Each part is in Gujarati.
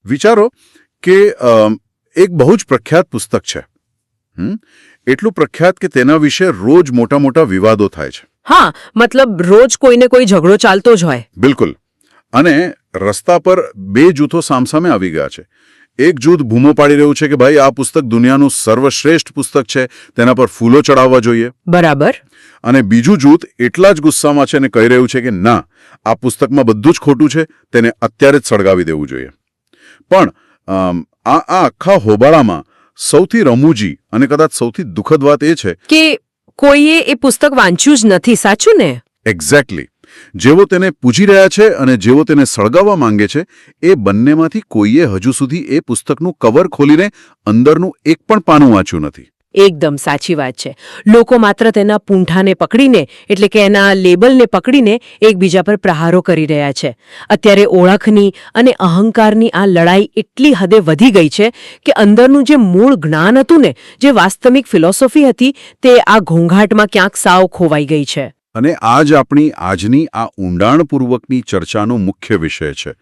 વિચારો કે એક બહુ જ પ્રખ્યાત પુસ્તક છે એટલું પ્રખ્યાત કે તેના વિશે રોજ મોટા મોટા વિવાદો થાય છે. હા, મતલબ રોજ કોઈને કોઈ ઝઘડો ચાલતો જ હોય. બિલકુલ. અને રસ્તા પર બે જૂથો સામસામે આવી ગયા છે. એક જૂથ બૂમો પાડી રહ્યું છે કે ભાઈ આ પુસ્તક દુનિયાનું સર્વશ્રેષ્ઠ પુસ્તક છે, તેના પર ફૂલો ચડાવવા જોઈએ. બરાબર. અને બીજું જૂથ એટલા જ ગુસ્સામાં છે અને કહી રહ્યું છે કે ના, આ પુસ્તકમાં બધું જ ખોટું છે, તેને અત્યારે જ સળગાવી દેવું જોઈએ. પણ આ આખા હોબાળામાં સૌથી રમૂજી અને કદાચ સૌથી દુઃખદ વાત એ છે કે કોઈએ એ પુસ્તક વાંચ્યું જ નથી. સાચું ને? એક્ઝેક્ટલી. જેવો તેને પૂજી રહ્યા છે અને જેવો તેને સળગાવવા માંગે છે, એ બંનેમાંથી કોઈએ હજુ સુધી એ પુસ્તકનું કવર ખોલીને અંદરનું એક પણ પાનું વાંચ્યું નથી. એકદમ સાચી વાત છે. લોકો માત્ર તેના પૂંઠાને પકડીને, એટલે કે એના લેબલને પકડીને એકબીજા પર પ્રહારો કરી રહ્યા છે. અત્યારે ઓળખની અને અહંકારની આ લડાઈ એટલી હદે વધી ગઈ છે કે અંદરનું જે મૂળ જ્ઞાન હતું ને, જે વાસ્તવિક ફિલોસોફી હતી, તે આ ઘોંઘાટમાં ક્યાંક સાવ ખોવાઈ ગઈ છે. અને આ જ આપણી આજની આ ઊંડાણપૂર્વકની ચર્ચાનો મુખ્ય વિષય છે.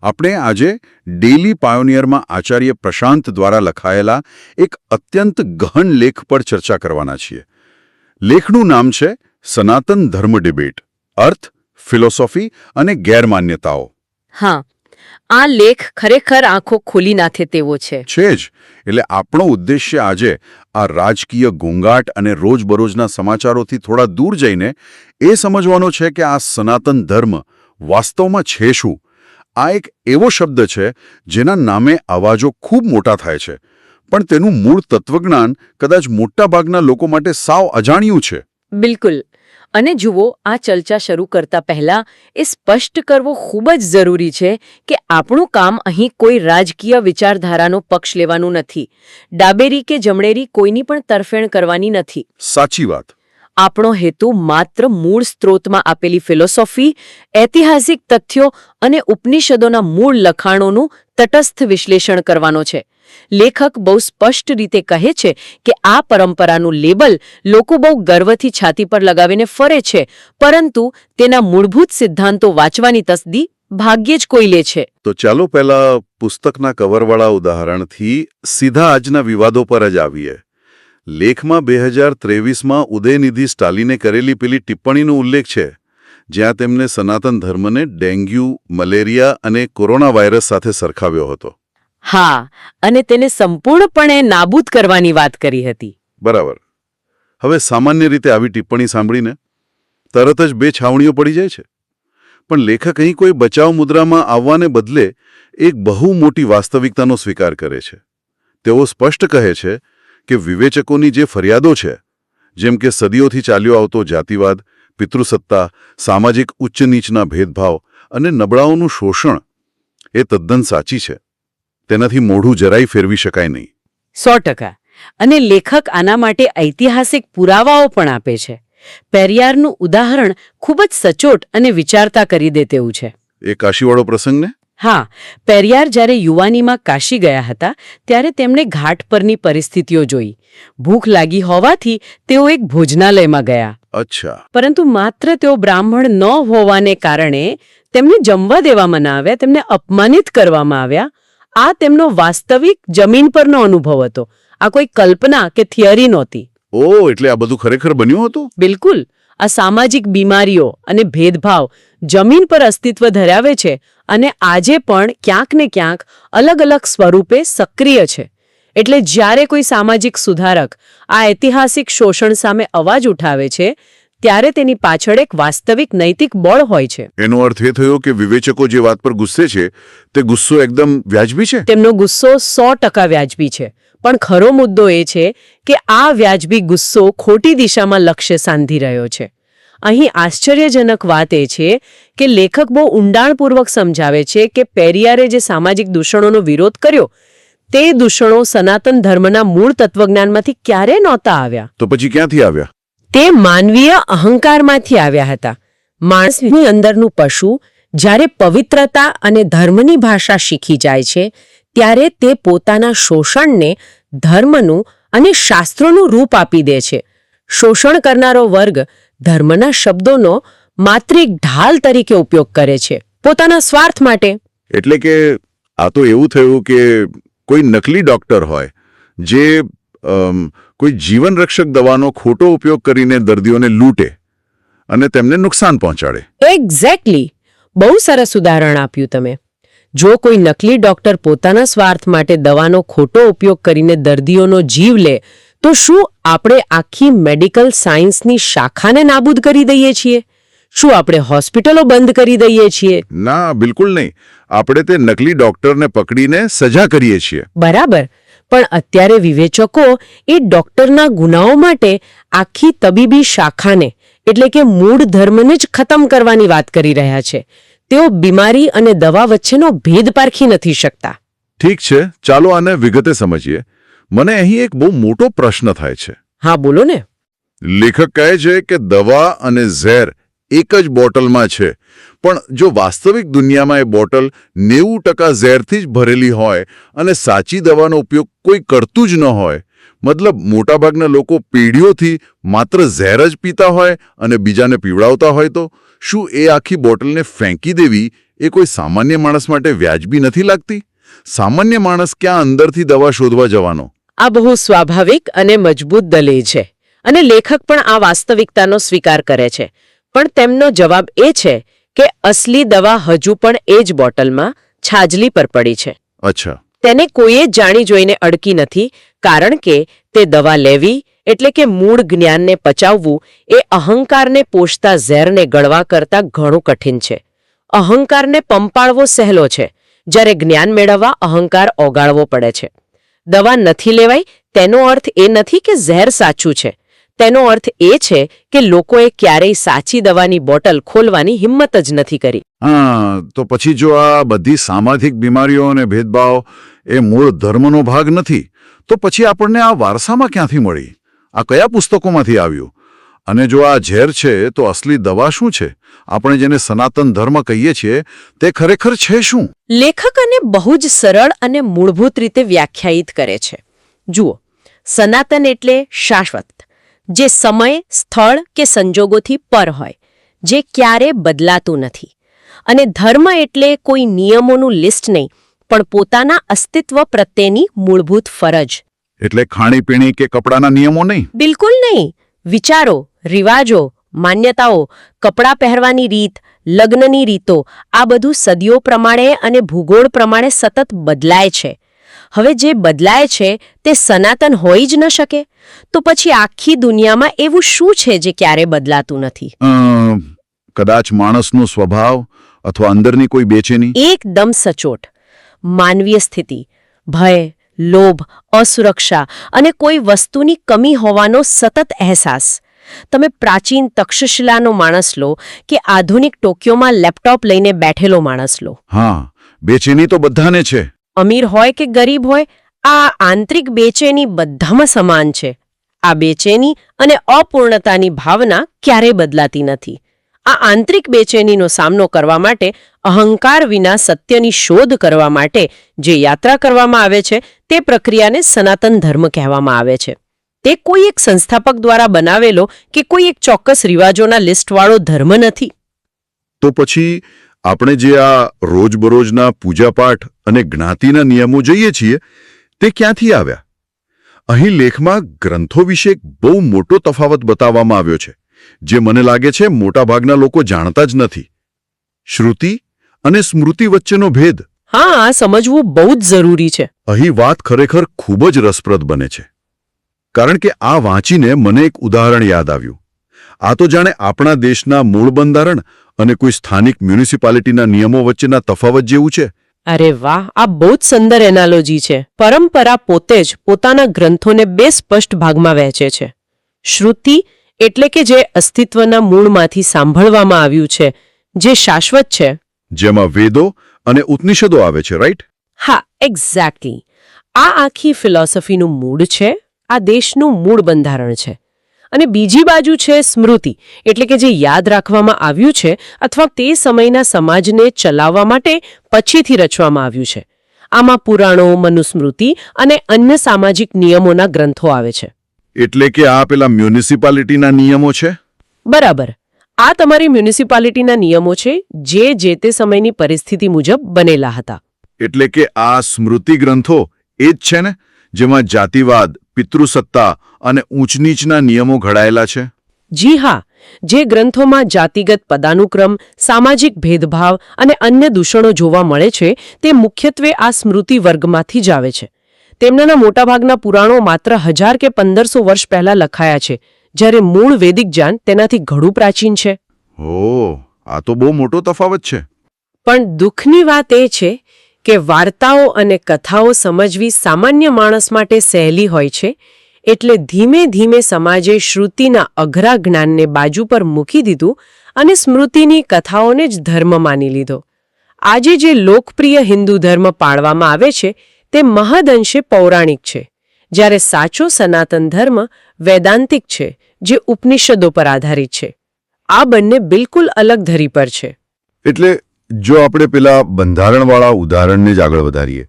આપણે આજે ડેલી પાયોનિયરમાં આચાર્ય પ્રશાંત દ્વારા લખાયેલા એક અત્યંત ગહન લેખ પર ચર્ચા કરવાના છીએ. લેખનું નામ છે સનાતન ધર્મ ડિબેટ, અર્થ, ફિલોસોફી અને ગેરમાન્યતાઓ. હા, આ લેખ ખરેખર આંખો ખોલી નાખે તેવો છે. છે જ. એટલે આપણો ઉદ્દેશ્ય આજે આ રાજકીય ઘોંઘાટ અને રોજબરોજના સમાચારોથી થોડા દૂર જઈને એ સમજવાનો છે કે આ સનાતન ધર્મ વાસ્તવમાં છે શું. આ એક એવો શબ્દ છે જેના નામે અવાજો ખૂબ મોટા થાય છે, પણ તેનું મૂળ તત્વજ્ઞાન કદાચ મોટાભાગના લોકો માટે સાવ અજાણ્યું છે. બિલકુલ. અને જુઓ, આ ચર્ચા શરૂ કરતા પહેલા એ સ્પષ્ટ કરવો ખૂબ જ જરૂરી છે કે આપણું કામ અહીં કોઈ રાજકીય વિચારધારાનો પક્ષ લેવાનું નથી. ડાબેરી કે જમણેરી કોઈની પણ તરફેણ કરવાની નથી. સાચી વાત. આપણો હેતુ માત્ર મૂળ સ્ત્રોતમાં આપેલી ફિલોસોફી, ઐતિહાસિક તથ્યો અને ઉપનિષદોના મૂળ લખાણોનું તટસ્થ વિશ્લેષણ કરવાનો છે. લેખક બહુ સ્પષ્ટ રીતે કહે છે કે આ પરંપરાનું લેબલ લોકો બહુ ગર્વથી છાતી પર લગાવીને ફરે છે, પરંતુ તેના મૂળભૂત સિદ્ધાંતો વાંચવાની તસ્દી ભાગ્યે જ કોઈ લે છે. તો ચાલો પહેલા પુસ્તકના કવરવાળા ઉદાહરણથી સીધા આજના વિવાદો પર જ આવીએ. લેખમાં 2023માં ઉદયનિધિ સ્ટાલિને કરેલી પેલી ટિપ્પણીનો ઉલ્લેખ છે, જ્યાં તેમણે સનાતન ધર્મને ડેન્ગ્યુ, મલેરિયા અને કોરોના વાયરસ સાથે સરખાવ્યો હતો. હા, અને તેને સંપૂર્ણપણે નાબૂદ કરવાની વાત કરી હતી. બરાબર. હવે સામાન્ય રીતે આવી ટિપ્પણી સાંભળીને તરત જ બે છાવણીઓ પડી જાય છે. પણ લેખક અહીં કોઈ બચાવ મુદ્રામાં આવવાને બદલે એક બહુ મોટી વાસ્તવિકતાનો સ્વીકાર કરે છે. તેઓ સ્પષ્ટ કહે છે કે વિવેચકોની જે ફરિયાદો છે, જેમ કે સદીઓથી ચાલ્યો આવતો જાતિવાદ, પિતૃસત્તા, સામાજિક ઉચ્ચ નીચના ભેદભાવ અને નબળાઓનું શોષણ, એ તદ્દન સાચી છે. તેનાથી મોઢું જરાય ફેરવી શકાય નહીં. 100%. અને લેખક આના માટે ઐતિહાસિક પુરાવાઓ પણ આપે છે. પેરિયારનું ઉદાહરણ ખૂબ જ સચોટ અને વિચારતા કરી દે તેવું છે. એ કાશીવાળો પ્રસંગ ને? હા, પેરિયાર જ્યારે યુવાનીમાં કાશી ગયા હતા ત્યારે તેમણે ઘાટ પરની પરિસ્થિતિઓ જોઈ. ભૂખ લાગી હોવાથી તેઓ એક ભોજનાલયમાં ગયા. અચ્છા. પરંતુ માત્ર તેઓ બ્રાહ્મણ ન હોવાને કારણે તેમને જમવા દેવામાં ના આવ્યા, તેમને અપમાનિત કરવામાં આવ્યા. આ તેમનો વાસ્તવિક જમીન પરનો અનુભવ હતો. આ કોઈ કલ્પના કે થિયરી નહોતી. ઓહ, એટલે આ બધું ખરેખર બન્યું હતું? બિલકુલ. આ સામાજિક બીમારીઓ અને ભેદભાવ જમીન પર અસ્તિત્વ ધરાવે છે અને આજે પણ ક્યાંક ને ક્યાંક અલગ અલગ સ્વરૂપે સક્રિય છે. એટલે જ્યારે કોઈ સામાજિક સુધારક આ ઐતિહાસિક શોષણ સામે અવાજ ઉઠાવે છે, ત્યારે તેની પાછળ એક વાસ્તવિક નૈતિક બળ હોય છે. એનો અર્થ એ થયો કે વિવેચકો જે વાત પર ગુસ્સે છે, તે ગુસ્સો એકદમ વ્યાજબી છે? તેમનો ગુસ્સો 100% વ્યાજબી છે. પણ ખરો મુદ્દો એ છે કે આ વ્યાજબી ગુસ્સો ખોટી દિશામાં લક્ષ્ય સાંધી રહ્યો છે. અહીં આશ્ચર્યજનક વાત એ છે કે લેખક બહુ ઊંડાણપૂર્વક સમજાવે છે કે પેરિયારે જે સામાજિક દૂષણોનો વિરોધ કર્યો, તે દૂષણો સનાતન ધર્મના મૂળ તત્વજ્ઞાનમાંથી ક્યારેય નહોતા આવ્યા. તો પછી ક્યાંથી આવ્યા? તે માનવીય અહંકારમાંથી આવ્યા હતા. માણસની અંદરનું પશુ જ્યારે પવિત્રતા અને ધર્મની ભાષા શીખી જાય છે, ત્યારે તે પોતાના શોષણને ધર્મનું અને શાસ્ત્રોનું રૂપ આપી દે છે. શોષણ કરનારો વર્ગ ધર્મના શબ્દોનો માત્ર એક ઢાલ તરીકે ઉપયોગ કરે છે, પોતાના સ્વાર્થ માટે. એટલે કે આ તો એવું થયું કે કોઈ નકલી ડોક્ટર હોય જે કોઈ જીવનરક્ષક દવાનો ખોટો ઉપયોગ કરીને દર્દીઓને લૂંટે અને તેમને નુકસાન પહોંચાડે. એક્ઝેક્ટલી. બહુ સરસ ઉદાહરણ આપ્યું તમે. જો કોઈ નકલી ડોક્ટર પોતાના સ્વાર્થ માટે દવાનો ખોટો ઉપયોગ કરીને દર્દીઓનો જીવ લે તો શું આપણે આખી મેડિકલ સાયન્સની શાખાને નાબૂદ કરી દઈએ છીએ? શું આપણે હોસ્પિટલો બંધ કરી દઈએ છીએ? ના, બિલકુલ નહીં. આપણે તે નકલી ડોક્ટરને પકડીને સજા કરીએ છીએ. બરાબર. પણ અત્યારે વિવેચકો એ ડોક્ટરના ગુનાઓ માટે આખી તબીબી શાખાને એટલે કે મૂળ ધર્મને જ ખતમ કરવાની વાત કરી રહ્યા છે. તેઓ બીમારી અને દવા વચ્ચેનો ભેદ પારખી નથી શકતા. ઠીક છે, ચાલો આને વિગતે સમજીએ. મને અહીં એક બહુ મોટો પ્રશ્ન થાય છે. હા, બોલો ને. લેખક કહે છે કે દવા અને ઝેર એક જ બોટલમાં છે, પણ જો વાસ્તવિક દુનિયામાં એ બોટલ 90% ઝેરથી જ ભરેલી હોય અને સાચી દવાનો ઉપયોગ કોઈ કરતું જ ન હોય, મતલબ મોટાભાગના લોકો પેઢીઓથી માત્ર ઝેર જ પીતા હોય અને બીજાને પીવડાવતા હોય, તો શું એ આખી બોટલને ફેંકી દેવી એ કોઈ સામાન્ય માણસ માટે વ્યાજબી નથી લાગતી? સામાન્ય માણસ ક્યાં અંદરથી દવા શોધવા જવાનો? આ બહુ સ્વાભાવિક અને મજબૂત દલીલ છે અને લેખક પણ આ વાસ્તવિકતાનો સ્વીકાર કરે છે. પણ તેમનો જવાબ એ છે કે અસલી દવા હજુ પણ એ જ બોટલમાં છાજલી પર પડી છે. અચ્છા. તેને કોઈએ જાણી જોઈને અડકી નથી, કારણ કે તે દવા લેવી એટલે કે મૂળ જ્ઞાનને પચાવવું એ અહંકારને પોષતા ઝેરને ગળવા કરતાં ઘણું કઠિન છે. અહંકારને પંપાળવો સહેલો છે, જ્યારે જ્ઞાન મેળવવા અહંકાર ઓગાળવો પડે છે. દવા નથી લેવાય તેનો અર્થ એ નથી કે ઝેર સાચું છે. તેનો અર્થ એ છે કે લોકોએ ક્યારેય સાચી દવાની બોટલ ખોલવાની હિંમત જ નથી કરી. હા, તો પછી જો આ બધી સામાજિક બીમારીઓ અને ભેદભાવ એ મૂળ ધર્મનો ભાગ નથી, તો પછી આપણને આ વારસામાં ક્યાંથી મળી? આ કયા પુસ્તકોમાંથી આવ્યું? અને જો આ ઝેર છે તો અસલી દવા શું છે? આપણે જેને સનાતન ધર્મ કહીએ છીએ તે ખરેખર છે શું? લેખક આને બહુ જ સરળ અને મૂળભૂત રીતે વ્યાખ્યાયિત કરે છે. જુઓ, સનાતન એટલે શાશ્વત, જે સમય, સ્થળ કે સંજોગોથી પર હોય, જે ક્યારે બદલાતું નથી. અને ધર્મ એટલે કોઈ નિયમોનું લિસ્ટ નહીં, પણ પોતાના અસ્તિત્વ પ્રત્યેની મૂળભૂત ફરજ. એટલે ખાણીપીણી કે કપડાના નિયમો નહીં? બિલકુલ નહીં. વિચારો, રિવાજો, માન્યતાઓ, કપડાં પહેરવાની રીત, લગ્નની રીતો, આ બધું સદીઓ પ્રમાણે અને ભૂગોળ પ્રમાણે સતત બદલાય છે. હવે જે બદલાય છે તે સનાતન હોઈ જ ન શકે. તો પછી આખી દુનિયામાં એવું શું છે જે ક્યારે બદલાતું નથી? કદાચ માણસનો સ્વભાવ અથવા અંદરની કોઈ બેચેની? એકદમ સચોટ. માનવીય સ્થિતિ, ભય, લોભ, અસુરક્ષા અને કોઈ વસ્તુની કમી હોવાનો સતત અહેસાસ. તમે પ્રાચીન તક્ષશિલાનો માણસ લો કે આધુનિક ટોક્યોમાં લેપટોપ લઈને બેઠેલો માણસ લો. હા, બેચેની તો બધાને છે. અમીર હોય કે ગરીબ હોય, આ આંતરિક બેચેની બધામાં સમાન છે. આ બેચેની અને અપૂર્ણતાની ભાવના ક્યારેય બદલાતી નથી. આ આંતરિક બેચેનીનો સામનો કરવા માટે, અહંકાર વિના સત્યની શોધ કરવા માટે જે યાત્રા કરવામાં આવે છે તે પ્રક્રિયાને સનાતન ધર્મ કહેવામાં આવે છે. તે કોઈ એક સંસ્થાપક દ્વારા બનાવેલો કે કોઈ એક ચોક્કસ રિવાજોના લિસ્ટવાળો ધર્મ નથી. તો પછી આપણે જે આ રોજબરોજના પૂજાપાઠ અને જ્ઞાતિના નિયમો જોઈએ છીએ તે ક્યાંથી આવ્યા? અહીં લેખમાં ગ્રંથો વિશે એક બહુ મોટો તફાવત બતાવવામાં આવ્યો છે, જે મને લાગે છે મોટાભાગના લોકો જાણતા જ નથી. શ્રુતિ અને સ્મૃતિ વચ્ચેનો ભેદ. હા, આ સમજવું બહુ જ જરૂરી છે. અહીં વાત ખરેખર ખૂબ જ રસપ્રદ બને છે, કારણ કે આ વાંચીને મને એક ઉદાહરણ યાદ આવ્યું. આ તો જાણે આપણા દેશના મૂળ બંધારણ અને કોઈ સ્થાનિક મ્યુનિસિપાલિટીના નિયમો વચ્ચેના તફાવત જેવું છે. અરે વાહ, આ બહુ જ સુંદર એનાલોજી છે. પરંપરા પોતે જ પોતાના ગ્રંથોને બે સ્પષ્ટ ભાગમાં વહેંચે છે. શ્રુતિ એટલે કે જે અસ્તિત્વના મૂળમાંથી સાંભળવામાં આવ્યું છે, જે શાશ્વત છે, જેમાં વેદો અને ઉપનિષદો આવે છે, રાઈટ? હા, એક્ઝેક્ટલી. આ આખી ફિલોસોફીનું મૂળ છે, આ દેશનું મૂળ બંધારણ છે. અને બીજી બાજુ છે સ્મૃતિ, એટલે કે જે યાદ રાખવામાં આવ્યું છે અથવા તે સમયના સમાજને ચલાવવા માટે પછીથી રચવામાં આવ્યું છે. આમાં પુરાણો, મનુસ્મૃતિ અને અન્ય સામાજિક નિયમોના ગ્રંથો આવે છે. એટલે કે આ પેલા મ્યુનિસિપાલિટીના નિયમો છે? બરાબર. આ તમારી મ્યુનિસિપાલિટીના નિયમો છે, જે તે સમયની પરિસ્થિતિ મુજબ બનેલા હતા. એટલે કે આ સ્મૃતિ ગ્રંથો એ જ છે ને, જેમાં જાતિવાદ, પિતૃસત્તા અને ઊંચ નીચના નિયમો ઘડાયેલા છે? જી હા, જે ગ્રંથોમાં જાતિગત પદાનુક્રમ, સામાજિક ભેદભાવ અને અન્ય દૂષણો જોવા મળે છે તે મુખ્યત્વે આ સ્મૃતિ વર્ગમાંથી જ આવે છે. તેમનાના મોટાભાગના પુરાણો માત્ર 1000 કે 1500 વર્ષ પહેલા લખાયા છે, જ્યારે મૂળ વૈદિક જ્ઞાન તેનાથી ઘણું પ્રાચીન છે. ઓહ, આ તો બહુ મોટો તફાવત છે. પણ દુઃખની વાત એ છે કે વાર્તાઓ અને કથાઓ સમજવી સામાન્ય માણસ માટે સહેલી હોય છે, એટલે ધીમે ધીમે સમાજે શ્રુતિના અઘરા જ્ઞાનને બાજુ પર મૂકી દીધું અને સ્મૃતિની કથાઓને જ ધર્મ માની લીધો. આજે જે લોકપ્રિય હિન્દુ ધર્મ પાળવામાં આવે છે તે મહદઅંશે પૌરાણિક છે, જ્યારે સાચો સનાતન ધર્મ વૈદાંતિક છે, જે ઉપનિષદો પર આધારિત છે. આ બંને બિલકુલ અલગ ધરી પર છે. એટલે જો આપણે પેલા બંધારણવાળા ઉદાહરણને જ આગળ વધારીએ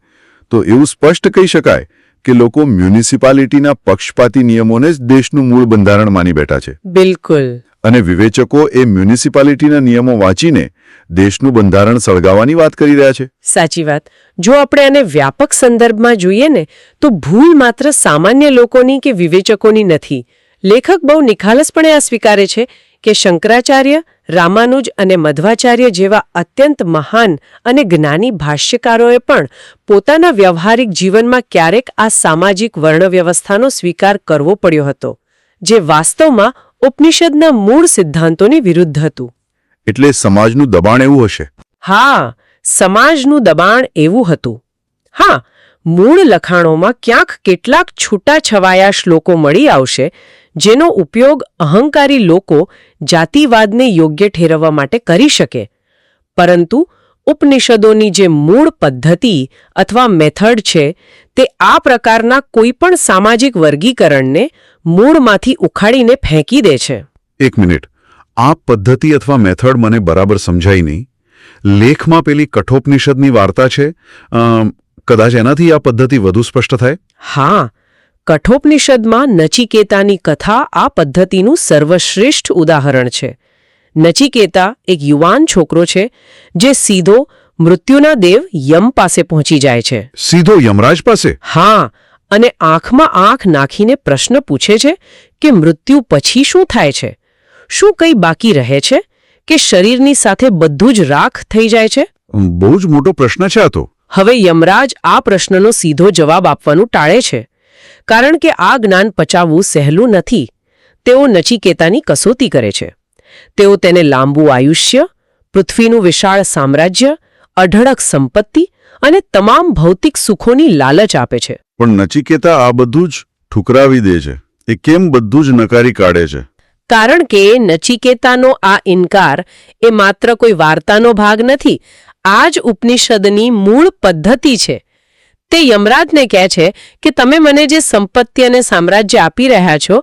તો એવું સ્પષ્ટ કહી શકાય કે લોકો મ્યુનિસિપાલિટીના પક્ષપાતી નિયમોને જ દેશનું મૂળ બંધારણ માની બેઠા છે. બિલકુલ. અને વિવેચકો એ મ્યુનિસિપાલિટીના નિયમો વાંચીને દેશનું બંધારણ સળગાવવાની વાત કરી રહ્યા છે. સાચી વાત. જો આપણે આને વ્યાપક સંદર્ભમાં જોઈએ ને તો ભૂલ માત્ર સામાન્ય લોકોની કે વિવેચકોની નથી. લેખક બહુ નિખાલસપણે આ સ્વીકારે છે કે શંકરાચાર્ય, રામાનુજ અને મધ્વાચાર્ય જેવા અત્યંત મહાન અને જ્ઞાની ભાષ્યકારોએ પણ પોતાના વ્યવહારિક જીવનમાં ક્યારેક આ સામાજિક વર્ણવ્યવસ્થાનો સ્વીકાર કરવો પડ્યો હતો, જે વાસ્તવમાં ઉપનિષદના મૂળ સિદ્ધાંતોની વિરુદ્ધ હતું. એટલે સમાજનું દબાણ એવું હશે? હા, સમાજનું દબાણ એવું હતું. હા, મૂળ લખાણોમાં ક્યાંક કેટલાક છૂટાછવાયા શ્લોકો મળી આવશે જેનો ઉપયોગ અહંકારી લોકો જાતિવાદને યોગ્ય ઠેરવવા માટે કરી શકે, પરંતુ ઉપનિષદોની જે મૂળ પદ્ધતિ અથવા મેથડ છે તે આ પ્રકારના કોઈપણ સામાજિક વર્ગીકરણને મૂળમાંથી ઉખાડીને ફેંકી દે છે. એક મિનિટ, આ પદ્ધતિ અથવા મેથડ મને બરાબર સમજાઈ નહીં. લેખમાં પેલી કઠોપનિષદની વાર્તા છે, કદાચ એનાથી આ પદ્ધતિ વધુ સ્પષ્ટ થાય? હા, કઠોપનિષદમાં નચિકેતાની કથા આ પદ્ધતિનું સર્વશ્રેષ્ઠ ઉદાહરણ છે. નચિકેતા એક યુવાન છોકરો છે જે સીધો મૃત્યુના દેવ યમ પાસે પહોંચી જાય છે. સીધો યમરાજ પાસે? હા, અને આંખમાં આંખ નાખીને પ્રશ્ન પૂછે છે કે મૃત્યુ પછી શું થાય છે? શું કંઈ બાકી રહે છે કે શરીરની સાથે બધું જ રાખ થઈ જાય છે? બહુ જ મોટો પ્રશ્ન છે આ તો. હવે યમરાજ આ પ્રશ્નનો સીધો જવાબ આપવાનું ટાળે છે, કારણ કે આ જ્ઞાન પચાવવું સહેલું નથી. તેઓ નચિકેતાની કસોટી કરે છે. તેઓ તેને લાંબુ આયુષ્ય, પૃથ્વીનું વિશાળ સામ્રાજ્ય, અઢળક સંપત્તિ અને તમામ ભૌતિક સુખોની લાલચ આપે છે. પણ નચિકેતા આ બધું જ ઠુકરાવી દે છે. એ કેમ બધું જ નકારી કાઢે છે? કારણ કે નચિકેતાનો આ ઇનકાર એ માત્ર કોઈ વાર્તાનો ભાગ નથી, આ જ ઉપનિષદની મૂળ પદ્ધતિ છે. તે યમરાજને કહે છે કે તમે મને જે સંપત્તિ અને સામ્રાજ્ય આપી રહ્યા છો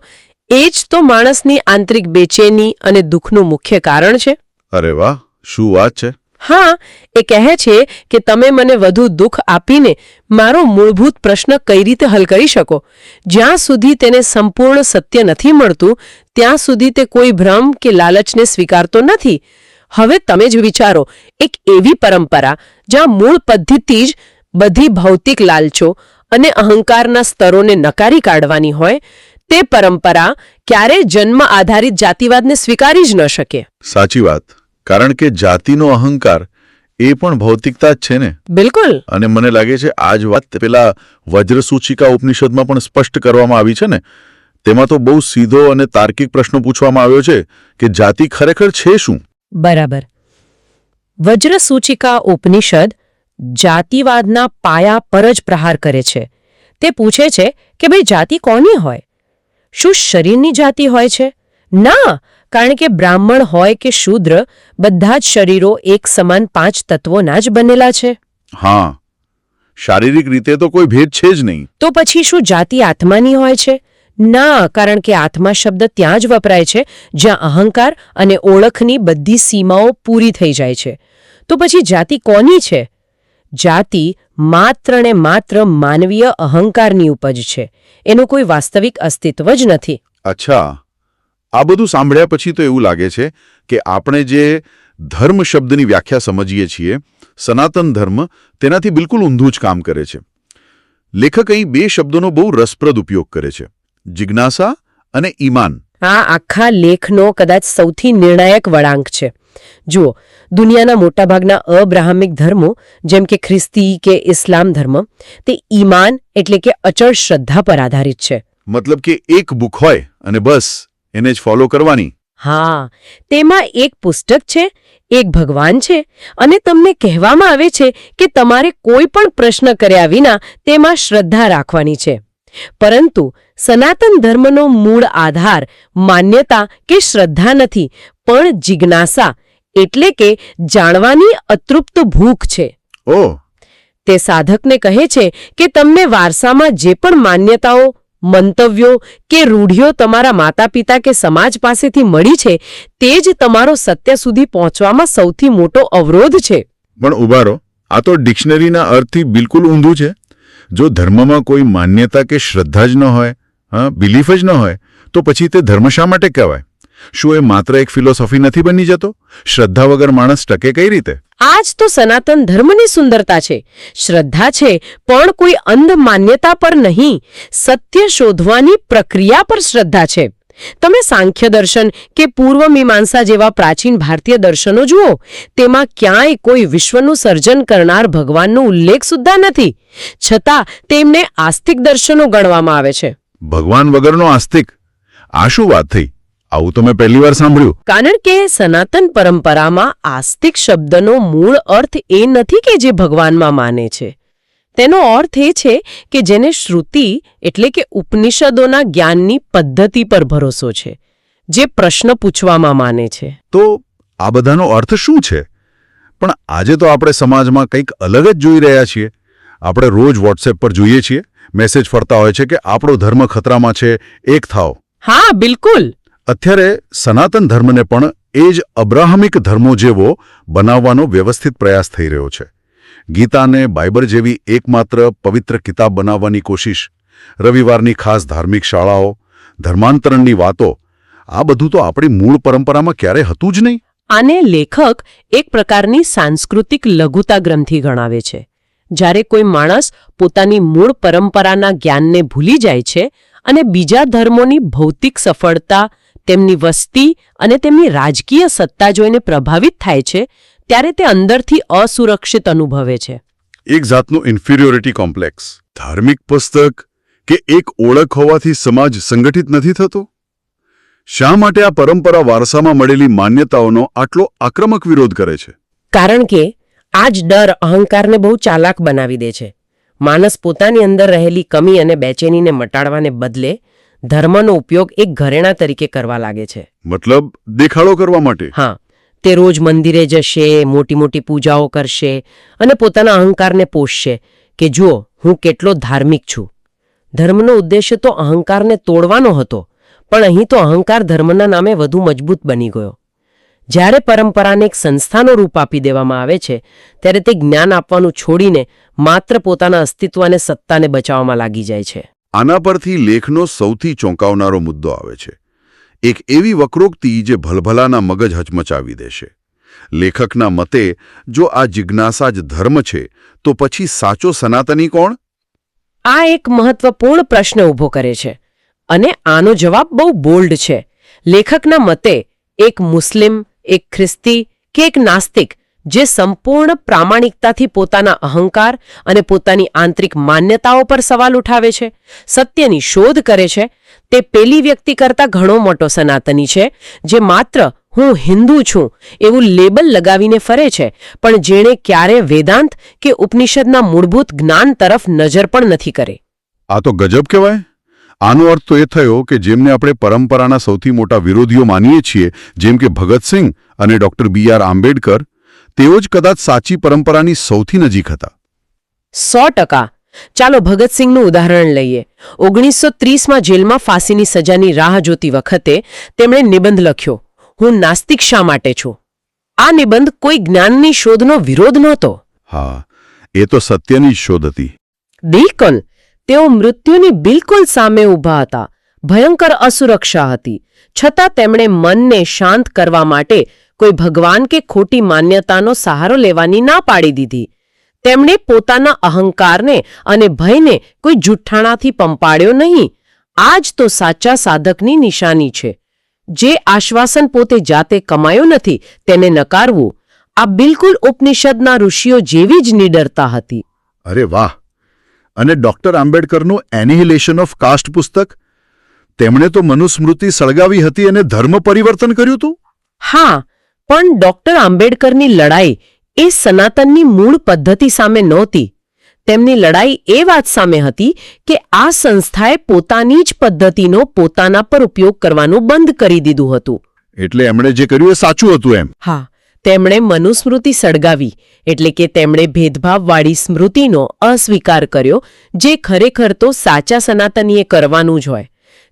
એ જ તો માણસની આંતરિક બેચેની અને દુઃખનું મુખ્ય કારણ છે. અરે વાહ, શું વાત છે! હા, એ કહે છે કે તમે મને વધુ દુઃખ આપીને મારો મૂળભૂત પ્રશ્ન કઈ રીતે હલ કરી શકો. જ્યાં સુધી તેને સંપૂર્ણ સત્ય નથી મળતું ત્યાં સુધી તે કોઈ ભ્રમ કે લાલચને સ્વીકારતો નથી. હવે તમે જ વિચારો, એક એવી પરંપરા જ્યાં મૂળ પદ્ધતિ જ બધી ભૌતિક લાલચો અને અહંકારના સ્તરોને નકારી કાઢવાની હોય, તે પરંપરા ક્યારે જન્મ આધારિત જાતિવાદને સ્વીકારી જ ન શકે. સાચી વાત, કારણ કે જાતિનો અહંકાર એ પણ ભૌતિકતા જ છે ને. બિલકુલ. અને મને લાગે છે આ જ વાત પેલા વજ્રસૂચિકા ઉપનિષદમાં પણ સ્પષ્ટ કરવામાં આવી છે ને. તેમાં તો બહુ સીધો અને તાર્કિક પ્રશ્ન પૂછવામાં આવ્યો છે કે જાતિ ખરેખર છે શું? બરાબર. વજ્રસૂચિકા ઉપનિષદ જાતિવાદના પાયા પર જ પ્રહાર કરે છે. તે પૂછે છે કે ભાઈ જાતિ કોની હોય? શું શરીરની જાતિ હોય છે? ના, કારણ કે બ્રાહ્મણ હોય કે શૂદ્ર, બધા જ શરીરો એક સમાન 5 તત્વોના જ બનેલા છે. હા, શારીરિક રીતે તો કોઈ ભેદ છે જ નહીં. તો પછી શું જાતિ આત્માની હોય છે? ના, કારણ કે આત્મા શબ્દ ત્યાં જ વપરાય છે જ્યાં અહંકાર અને ઓળખની બધી સીમાઓ પૂરી થઈ જાય છે. તો પછી જાતિ કોની છે? જાતિ માત્ર ને માત્ર માનવીય અહંકારની ઉપજ છે. એનું કોઈ વાસ્તવિક અસ્તિત્વ જ નથી. અચ્છા, આ બધું સાંભળ્યા પછી તો એવું લાગે છે કે આપણે જે ધર્મ શબ્દની વ્યાખ્યા સમજીએ છીએ, સનાતન ધર્મ તેનાથી બિલકુલ ઊંધું જ કામ કરે છે. લેખક અહીં બે શબ્દોનો બહુ રસપ્રદ ઉપયોગ કરે છે, જિજ્ઞાસા અને ઈમાન. આ આખા લેખનો કદાચ સૌથી નિર્ણાયક વળાંક છે. જુઓ, દુનિયાના મોટાભાગના અબ્રાહમિક ધર્મો જેમ કે ખ્રિસ્તી કે ઇસ્લામ ધર્મ તે ઈમાન એટલે કે અચળ શ્રદ્ધા પર આધારિત છે. મતલબ કે એક બુક હોય અને બસ એને જ ફોલો કરવાની. હા, તેમાં એક પુસ્તક છે, એક ભગવાન છે અને તમને કહેવામાં આવે છે કે તમારે કોઈ પણ પ્રશ્ન કર્યા વિના તેમાં શ્રદ્ધા રાખવાની છે. પરંતુ સનાતન ધર્મનો મૂળ આધાર માન્યતા કે શ્રદ્ધા નથી, પણ જિજ્ઞાસા એટલે કે જાણવાની અતૃપ્ત ભૂખ છે. ઓહ! તે સાધકને કહે છે કે તમને વારસામાં જે પણ માન્યતાઓ, મંતવ્યો કે રૂઢિઓ તમારા માતા પિતા કે સમાજ પાસેથી મળી છે તે જ તમારો સત્ય સુધી પહોંચવામાં સૌથી મોટો અવરોધ છે. પણ ઉભા રહો, આ તો ડિક્શનરીના અર્થથી બિલકુલ ઊંધું છે. જો ધર્મમાં કોઈ માન્યતા કે શ્રદ્ધા જ ન હોય, બિલીફ જ ન હોય, તો પછી તે ધર્મ શા માટે કહેવાય? શું એ માત્ર એક ફિલોસોફી નથી બની જતો? શ્રદ્ધા વગર માણસ ટકે કઈ રીતે? આ જ તો સનાતન ધર્મની સુંદરતા છે. શ્રદ્ધા છે પણ કોઈ અંધ માન્યતા પર નહીં, સત્ય શોધવાની પ્રક્રિયા પર શ્રદ્ધા છે. તમે સાંખ્ય દર્શન કે પૂર્વ મીમાંસા જેવા પ્રાચીન ભારતીય દર્શનો જુઓ, તેમાં ક્યાંય કોઈ વિશ્વનું સર્જન કરનાર ભગવાનનો ઉલ્લેખ સુદ્ધા નથી, છતાં તેમને આસ્તિક દર્શનો ગણવામાં આવે છે. ભગવાન વગરનો આસ્તિક? આ શું વાત થઈ? આવું તો મેં પહેલી વાર સાંભળ્યું. કારણ કે સનાતન પરંપરામાં આસ્તિક શબ્દનો મૂળ અર્થ એ નથી કે જે ભગવાનમાં માને છે. તેનો અર્થ એ છે કે જેને શ્રુતિ એટલે કે ઉપનિષદોના જ્ઞાનની પદ્ધતિ પર ભરોસો છે, જે પ્રશ્ન પૂછવામાં માને છે. તો આ બધાનો અર્થ શું છે? પણ આજે તો આપણે સમાજમાં કંઈક અલગ જ જોઈ રહ્યા છીએ. આપણે રોજ વોટ્સએપ પર જોઈએ છીએ, મેસેજ ફરતા હોય છે કે આપણો ધર્મ ખતરામાં છે, એક થાઓ. હા, બિલકુલ. અત્યારે સનાતન ધર્મને પણ એ જ અબ્રાહમિક ધર્મો જેવો બનાવવાનો વ્યવસ્થિત પ્રયાસ થઈ રહ્યો છે. ગીતાને બાઇબલ જેવી એકમાત્ર પવિત્ર કિતાબ બનાવવાની કોશિશ, રવિવારની ખાસ ધાર્મિક શાળાઓ, ધર્માંતરણની વાતો, આ બધું તો આપણી મૂળ પરંપરામાં ક્યારેય હતું જ નહીં. આને લેખક એક પ્રકારની સાંસ્કૃતિક લઘુતા ગ્રંથિ ગણાવે છે. જ્યારે કોઈ માણસ પોતાની મૂળ પરંપરાના જ્ઞાનને ભૂલી જાય છે અને બીજા ધર્મોની ભૌતિક સફળતા, તેમની વસ્તી અને તેમની રાજકીય સત્તા જોઈને પ્રભાવિત થાય છે, ત્યારે તે અંદરથી અસુરક્ષિત અનુભવે છે. એક જાતનું ઇન્ફિરિયોરિટી કોમ્પ્લેક્સ. ધાર્મિક પુસ્તક કે એક ઓળખ હોવાથી સમાજ સંગઠિત નથી થતો? શા માટે આ પરંપરા વારસામાં મળેલી માન્યતાઓનો આટલો આક્રમક વિરોધ કરે છે? કારણ કે આ જ ડર અહંકારને બહુ ચાલાક બનાવી દે છે. માણસ પોતાની અંદર રહેલી કમી અને બેચેનીને મટાડવાને બદલે ધર્મનો ઉપયોગ એક ઘરેણા તરીકે કરવા લાગે છે. મતલબ દેખાડો કરવા માટે? હા, તે રોજ મંદિરે જશે, મોટી મોટી પૂજાઓ કરશે અને પોતાના અહંકારને પોષશે કે જુઓ, હું કેટલો ધાર્મિક છું. ધર્મનો ઉદ્દેશ્ય તો અહંકારને તોડવાનો હતો, પણ અહીં તો અહંકાર ધર્મના નામે વધુ મજબૂત બની ગયો. જ્યારે પરંપરાને એક સંસ્થાનો રૂપ આપી દેવામાં આવે છે, ત્યારે તે જ્ઞાન આપવાનું છોડીને માત્ર પોતાના અસ્તિત્વ અને સત્તાને બચાવવામાં લાગી જાય છે. આના પરથી લેખનો સૌથી ચોંકાવનારો મુદ્દો આવે છે. એક એવી વક્રોક્તિ જે ભલભલાના મગજ હચમચાવી દેશે. લેખકના મતે જો આ જિજ્ઞાસા જ ધર્મ છે, તો પછી સાચો સનાતની કોણ? આ એક મહત્વપૂર્ણ પ્રશ્ન ઊભો કરે છે અને આનો જવાબ બહુ બોલ્ડ છે. લેખકના મતે એક મુસ્લિમ, એક ખ્રિસ્તી કે એક નાસ્તિક જે સંપૂર્ણ પ્રામાણિકતાથી પોતાના અહંકાર અને પોતાની આંતરિક માન્યતાઓ પર સવાલ ઉઠાવે છે, સત્યની શોધ કરે છે, તે પેલી વ્યક્તિ કરતાં ઘણો મોટો સનાતની છે, જે માત્ર હું હિન્દુ છું એવું લેબલ લગાવીને ફરે છે, પણ જેણે ક્યારે વેદાંત કે ઉપનિષદના મૂળભૂત જ્ઞાન તરફ નજર પણ નથી કરી. આ તો ગજબ કહેવાય. આનો અર્થ તો એ થયો કે જેમને આપણે પરંપરાના સૌથી મોટા વિરોધીઓ માનીએ છીએ, જેમ કે ભગતસિંહ અને ડૉક્ટર B.R. આંબેડકર, તેઓ જ કદાચ સાચી પરંપરાની સૌથી નજીક હતા. 100%. ચાલો ભગતસિંહનું ઉદાહરણ લઈએ. 1930માં જેલમાં ફાંસીની સજાની રાહ જોતી વખતે તેમણે નિબંધ લખ્યો, હું નાસ્તિક શા માટે છું. આ નિબંધ કોઈ જ્ઞાનની શોધનો વિરોધ નહોતો. હા, એ તો સત્યની જ શોધ હતી. બિલકુલ. તેઓ મૃત્યુની બિલકુલ સામે ઊભા હતા. ભયંકર અસુરક્ષા હતી, છતાં તેમણે મનને શાંત કરવા માટે કોઈ ભગવાન કે ખોટી માન્યતાનો સહારો લેવાની ના પાડી દીધી. તેમણે પોતાના અહંકારને અને ભયને કોઈ જુઠ્ઠાણાથી પંપાળ્યો નહીં. આ જ તો સાચા સાધકની નિશાની છે. જે આશ્વાસન પોતે જાતે કમાયું નથી તેને નકારવું, આ બિલકુલ ઉપનિષદના ઋષિઓ જેવી જ નિડરતા હતી. અરે વાહ! અને ડોક્ટર આંબેડકરનું એનિહિલેશન ઓફ કાસ્ટ પુસ્તક, તેમણે તો મનુસ્મૃતિ સળગાવી હતી અને ધર્મ પરિવર્તન કર્યું હતું. હા, પણ ડોક્ટર આંબેડકરની લડાઈ એ સનાતનની મૂળ પદ્ધતિ સામે નહોતી. તેમની લડાઈ એ વાત સામે હતી કે આ સંસ્થાએ પોતાની જ પદ્ધતિનો પોતાના પર ઉપયોગ કરવાનું બંધ કરી દીધું હતું. એટલે એમણે જે કર્યું એ સાચું હતું એમ. હા, તેમણે મનુસ્મૃતિ સળગાવી, એટલે કે તેમણે ભેદભાવવાળી સ્મૃતિનો અસ્વીકાર કર્યો, જે ખરેખર તો સાચા સનાતનીએ કરવાનું જ હોય.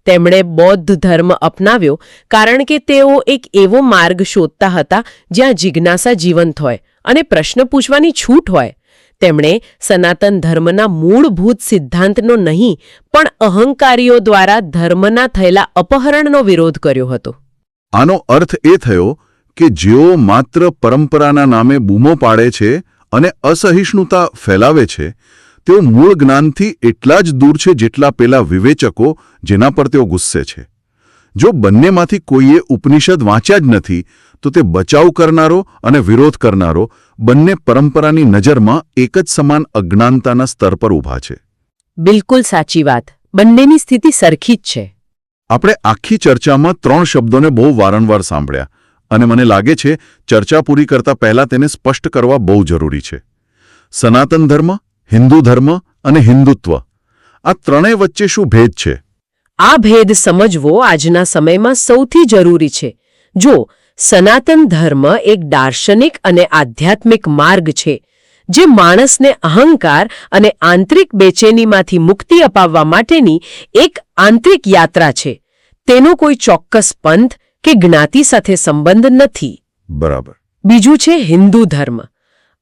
તેમણે બૌદ્ધ ધર્મ અપનાવ્યો કારણ કે તેઓ એક એવો માર્ગ શોધતા હતા જ્યાં જિજ્ઞાસા જીવંત હોય અને પ્રશ્ન પૂછવાની છૂટ હોય. તેમણે સનાતન ધર્મના મૂળભૂત સિદ્ધાંતનો નહીં પણ અહંકારીઓ દ્વારા ધર્મના થયેલા અપહરણનો વિરોધ કર્યો હતો. આનો અર્થ એ થયો કે જેઓ માત્ર પરંપરાના નામે બૂમો પાડે છે અને અસહિષ્ણુતા ફેલાવે છે, તેઓ મૂળ જ્ઞાનથી એટલા જ દૂર છે જેટલા પેલા વિવેચકો જેના પર તેઓ ગુસ્સે છે. જો બંનેમાંથી કોઈએ ઉપનિષદ વાંચ્યા જ નથી તો તે બચાવ કરનારો અને વિરોધ કરનારો બંને પરંપરાની નજરમાં એક જ સમાન અજ્ઞાનતાના સ્તર પર ઊભા છે. બિલકુલ સાચી વાત. બંનેની સ્થિતિ સરખી જ છે. આપણે આખી ચર્ચામાં 3 શબ્દોને બહુ વારંવાર સાંભળ્યા અને મને લાગે છે ચર્ચા પૂરી કરતા પહેલા તેને સ્પષ્ટ કરવા બહુ જરૂરી છે. સનાતન ધર્મ, હિન્દુ ધર્મ અને હિન્દુત્વ, આ ત્રણેય વચ્ચે શું ભેદ છે? આ ભેદ સમજવો આજના સમયમાં સૌથી જરૂરી છે. જો સનાતન ધર્મ એક દાર્શનિક અને આધ્યાત્મિક માર્ગ છે જે માણસને અહંકાર અને આંતરિક બેચેનીમાંથી મુક્તિ અપાવવા માટેની એક આંતરિક યાત્રા છે. તેનો કોઈ ચોક્કસ પંથ કે જ્ઞાતિ સાથે સંબંધ નથી. બરાબર. બીજું છે હિન્દુ ધર્મ.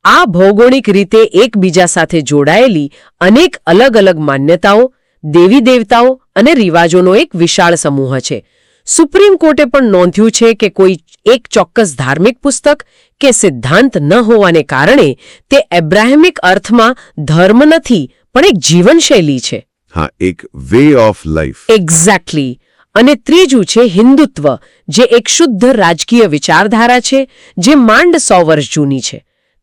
આ ભૌગોલિક રીતે એકબીજા સાથે જોડાયેલી અનેક અલગ અલગ માન્યતાઓ, દેવી દેવતાઓ અને રિવાજોનો એક વિશાળ સમૂહ છે. સુપ્રીમ કોર્ટે પણ નોંધ્યું છે કે કોઈ એક ચોક્કસ ધાર્મિક પુસ્તક કે સિદ્ધાંત ન હોવાને કારણે તે એબ્રાહમિક અર્થમાં ધર્મ નથી પણ એક જીવનશૈલી છે. હા, એક વે ઓફ લાઈફ. એક્ઝેક્ટલી. અને ત્રીજું છે હિન્દુત્વ, જે એક શુદ્ધ રાજકીય વિચારધારા છે જે માંડ 100 વર્ષ જૂની છે.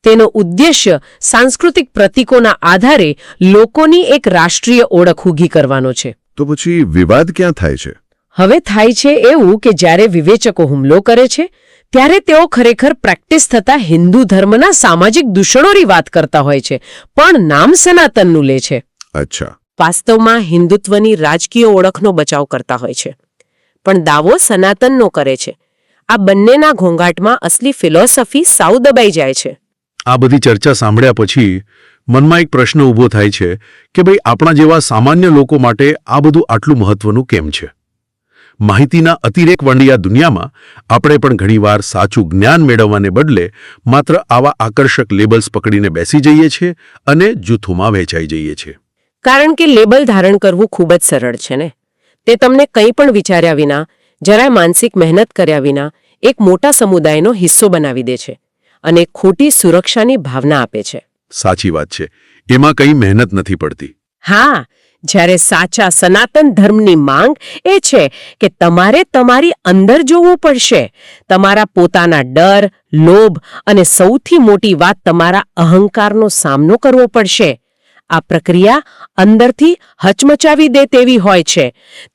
તેનો ઉદ્દેશ્ય સાંસ્કૃતિક પ્રતીકોના આધારે લોકોની એક રાષ્ટ્રીય ઓળખ ઊભી કરવાનો છે. તો પછી વિવાદ ક્યાં થાય છે? હવે થાય છે એવું કે જ્યારે વિવેચકો હુમલો કરે છે ત્યારે તેઓ ખરેખર પ્રેક્ટિસ થતા હિન્દુ ધર્મના સામાજિક દૂષણોની વાત કરતા હોય છે, પણ નામ સનાતનનું લે છે. અચ્છા. વાસ્તવમાં હિન્દુત્વની રાજકીય ઓળખનો બચાવ કરતા હોય છે, પણ દાવો સનાતનનો કરે છે. આ બંનેના ઘોંઘાટમાં અસલી ફિલોસોફી સાવ દબાઈ જાય છે. આ બધી ચર્ચા સાંભળ્યા પછી મનમાં એક પ્રશ્ન ઊભો થાય છે કે ભાઈ, આપણા જેવા સામાન્ય લોકો માટે આ બધું આટલું મહત્વનું કેમ છે? માહિતીના અતિરેક વંડિયા દુનિયામાં આપણે પણ ઘણીવાર સાચું જ્ઞાન મેળવવાને બદલે માત્ર આવા આકર્ષક લેબલ્સ પકડીને બેસી જઈએ છીએ અને જૂથોમાં વહેંચાઈ જઈએ છીએ. કારણ કે લેબલ ધારણ કરવું ખૂબ જ સરળ છે ને. તે તમને કંઈ પણ વિચાર્યા વિના, જરાય માનસિક મહેનત કર્યા વિના એક મોટા સમુદાયનો હિસ્સો બનાવી દે છે અને ખોટી સુરક્ષાની ભાવના આપે છે. સાચી વાત છે. એમાં કંઈ મહેનત નથી પડતી. હા, જ્યારે સાચા સનાતન ધર્મની માંગ એ છે કે તમારે તમારી અંદર જોવું પડશે. તમારા પોતાના ડર, લોભ અને સૌથી મોટી વાત તમારા અહંકારનો સામનો કરવો પડશે. આ પ્રક્રિયા અંદરથી હચમચાવી દે તેવી હોય છે.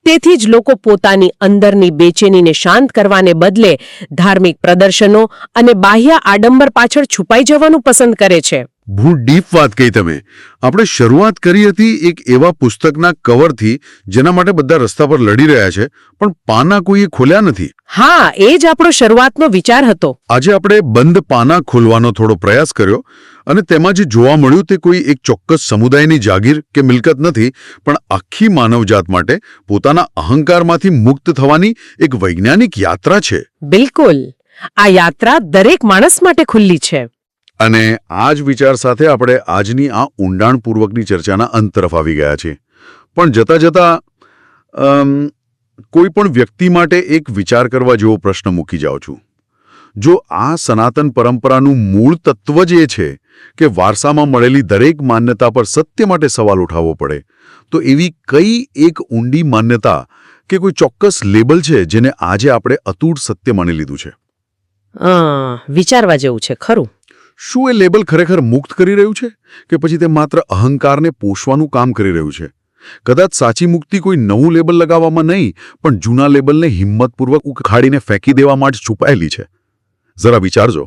તેથી જ લોકો પોતાની અંદરની બેચેનીને શાંત કરવાને બદલે ધાર્મિક પ્રદર્શનો અને બાહ્ય આડંબર પાછળ છુપાઈ જવાનું પસંદ કરે છે. બહુ ડીપ વાત કહી તમે. આપણે શરૂઆત કરી હતી એક એવા પુસ્તકના કવરથી જેના માટે બધા રસ્તા પર લડી રહ્યા છે, પણ પાના કોઈએ ખોલ્યા નથી. હા, એ જ આપણો શરૂઆતનો વિચાર હતો. આજે આપણે બંધ પાના ખોલવાનો થોડો પ્રયાસ કર્યો અને તેમાં જે જોવા મળ્યું તે કોઈ એક ચોક્કસ સમુદાયની જાગીર કે મિલકત નથી, પણ આખી માનવજાત માટે પોતાના અહંકારમાંથી મુક્ત થવાની એક વૈજ્ઞાનિક યાત્રા છે. બિલકુલ. આ યાત્રા દરેક માણસ માટે ખુલ્લી છે. અને આ જ વિચાર સાથે આપણે આજની આ ઊંડાણપૂર્વકની ચર્ચાના અંત તરફ આવી ગયા છીએ. પણ જતાં જતાં કોઈ પણ વ્યક્તિ માટે એક વિચાર કરવા જેવો પ્રશ્ન મૂકી જાઉં છું. જો આ સનાતન પરંપરાનું મૂળ તત્વ જ એ છે કે વારસામાં મળેલી દરેક માન્યતા પર સત્ય માટે સવાલ ઉઠાવવો પડે, તો એવી કઈ એક ઊંડી માન્યતા કે કોઈ ચોક્કસ લેબલ છે જેને આજે આપણે અતૂટ સત્ય માની લીધું છે? વિચારવા જેવું છે ખરું. શું એ લેબલ ખરેખર મુક્ત કરી રહ્યું છે કે પછી તે માત્ર અહંકારને પોષવાનું કામ કરી રહ્યું છે? કદાચ સાચી મુક્તિ કોઈ નવું લેબલ લગાવવામાં નહીં, પણ જૂના લેબલને હિંમતપૂર્વક ઉખાડીને ફેંકી દેવામાં જ છુપાયેલી છે. જરા વિચારજો.